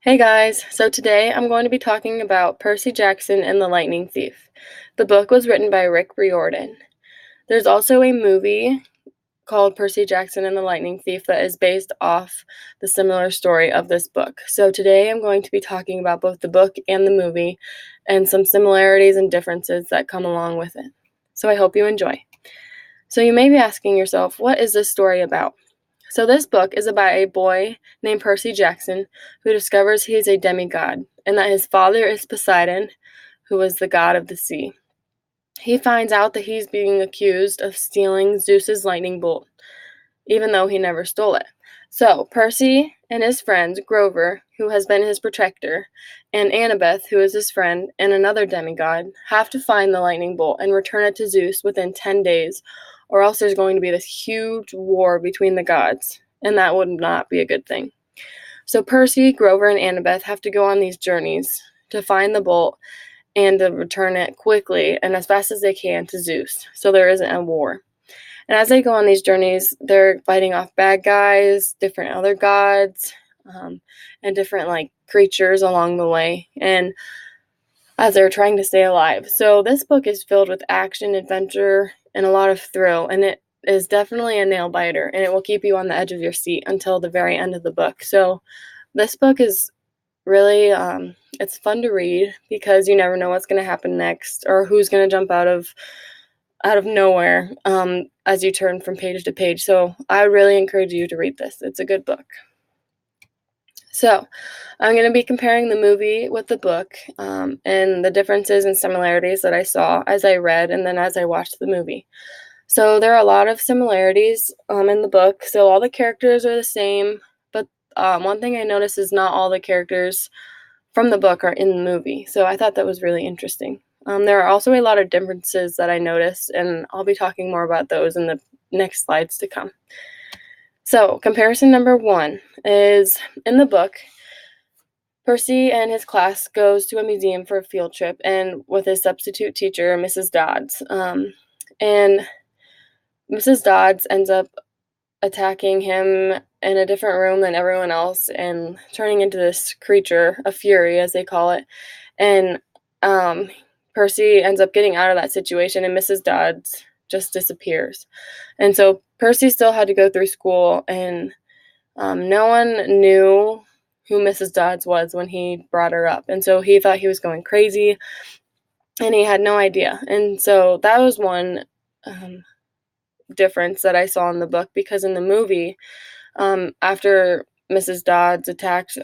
Hey guys, so today I'm going to be talking about Percy Jackson and the Lightning Thief. The book was written by Rick Riordan. There's also a movie called Percy Jackson and the Lightning Thief that is based off the similar story of this book. So today I'm going to be talking about both the book and the movie and some similarities and differences that come along with it. So I hope you enjoy. So you may be asking yourself, what is this story about? So this book is about a boy named Percy Jackson who discovers he is a demigod and that his father is Poseidon, who is the god of the sea. He finds out that he's being accused of stealing Zeus's lightning bolt, even though he never stole it. So Percy and his friend Grover, who has been his protector, and Annabeth, who is his friend and another demigod, have to find the lightning bolt and return it to Zeus within 10 days, or else there's going to be this huge war between the gods, and that would not be a good thing. So Percy, Grover, and Annabeth have to go on these journeys to find the bolt and to return it quickly and as fast as they can to Zeus, so there isn't a war. And as they go on these journeys, they're fighting off bad guys, different other gods, and different creatures along the way. And as they're trying to stay alive. So this book is filled with action, adventure, and a lot of thrill. And it is definitely a nail biter, and it will keep you on the edge of your seat until the very end of the book. So this book is really it's fun to read because you never know what's going to happen next or who's going to jump out of nowhere as you turn from page to page. So I really encourage you to read this. It's a good book. So I'm going to be comparing the movie with the book and the differences and similarities that I saw as I read and then as I watched the movie. So there are a lot of similarities in the book. So all the characters are the same, but one thing I noticed is not all the characters from the book are in the movie. So I thought that was really interesting. There are also a lot of differences that I noticed, and I'll be talking more about those in the next slides to come. So, comparison number one is in the book, Percy and his class goes to a museum for a field trip, and with his substitute teacher, Mrs. Dodds. And Mrs. Dodds ends up attacking him in a different room than everyone else and turning into this creature, a fury as they call it. And Percy ends up getting out of that situation, and Mrs. Dodds just disappears. And so Percy still had to go through school, and no one knew who Mrs. Dodds was when he brought her up. And so he thought he was going crazy, and he had no idea. And so that was one difference that I saw in the book, because in the movie, after Mrs. Dodds attacked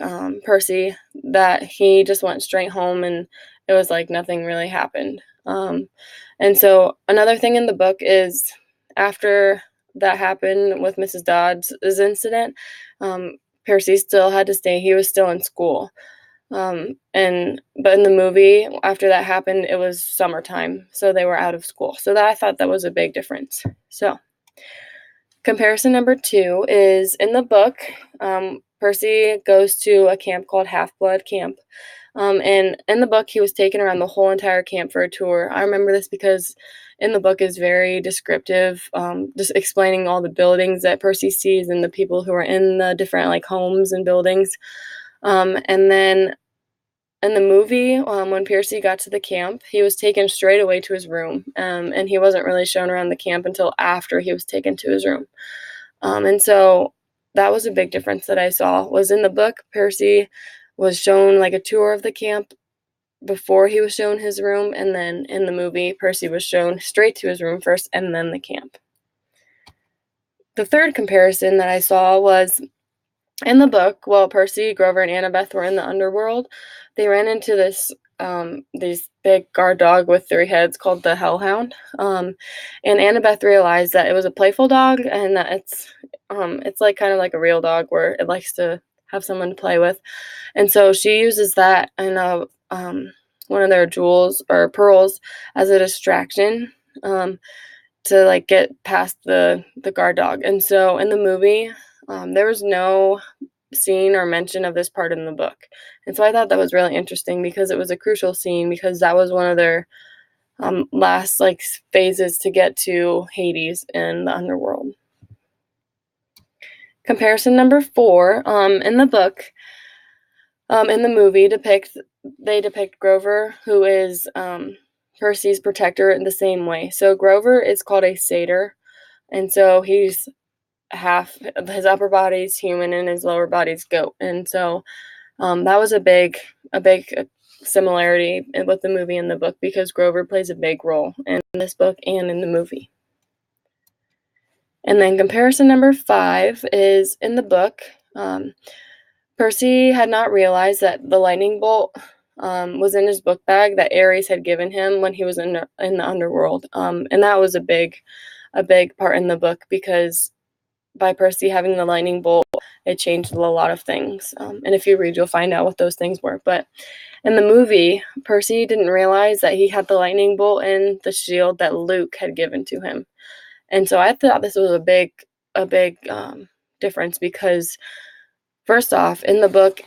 Percy, that he just went straight home and it was like nothing really happened. And so another thing in the book is after that happened with Mrs. Dodds' incident, Percy still had to stay. He was still in school. But in the movie, after that happened, it was summertime, so they were out of school. So I thought that was a big difference. So comparison number two is in the book, Percy goes to a camp called Half-Blood Camp. And in the book, he was taken around the whole entire camp for a tour. I remember this because in the book is very descriptive, just explaining all the buildings that Percy sees and the people who are in the different homes and buildings. And then in the movie, when Percy got to the camp, he was taken straight away to his room, and he wasn't really shown around the camp until after he was taken to his room. And so that was a big difference that I saw. Was in the book, Percy was shown a tour of the camp before he was shown his room, and then in the movie, Percy was shown straight to his room first and then the camp. The third comparison that I saw was in the book, while Percy, Grover, and Annabeth were in the underworld, they ran into these big guard dog with 3 heads called the Hellhound. And Annabeth realized that it was a playful dog and that it's kind of like a real dog where it likes to have someone to play with. And so she uses that in one of their jewels or pearls as a distraction to get past the guard dog. And so in the movie, there was no scene or mention of this part in the book. And so I thought that was really interesting because it was a crucial scene, because that was one of their last phases to get to Hades in the underworld. Comparison number 4, in the book, In the movie, they depict Grover, who is Percy's protector, in the same way. So Grover is called a satyr, and so he's half, his upper body's human and his lower body's goat, and so that was a big similarity with the movie and the book, because Grover plays a big role in this book and in the movie. And then comparison number 5 is in the book. Percy had not realized that the lightning bolt was in his book bag that Ares had given him when he was in the underworld, and that was a big part in the book, because by Percy having the lightning bolt, it changed a lot of things. And if you read, you'll find out what those things were. But in the movie, Percy didn't realize that he had the lightning bolt in the shield that Luke had given to him. And so I thought this was a big difference, because first off, in the book,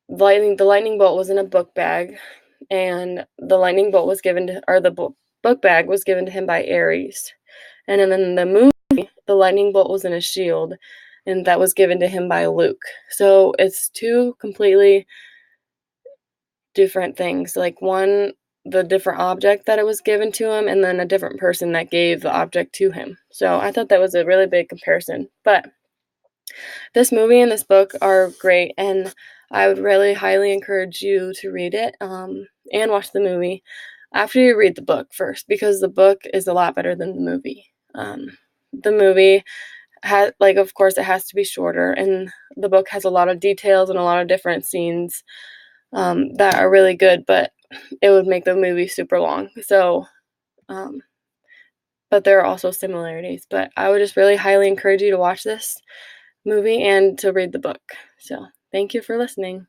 the lightning bolt was in a book bag, and the lightning bolt was given to, or the book bag was given to him by Ares. And then in the movie, the lightning bolt was in a shield, and that was given to him by Luke. So it's two completely different things. Like, one, the different object that it was given to him, and then a different person that gave the object to him. So I thought that was a really big comparison. But this movie and this book are great, and I would really highly encourage you to read it and watch the movie after you read the book first, because the book is a lot better than the movie. The movie has, like, of course, it has to be shorter, and the book has a lot of details and a lot of different scenes that are really good, but it would make the movie super long. So, but there are also similarities. But I would just really highly encourage you to watch this movie and to read the book. So, thank you for listening.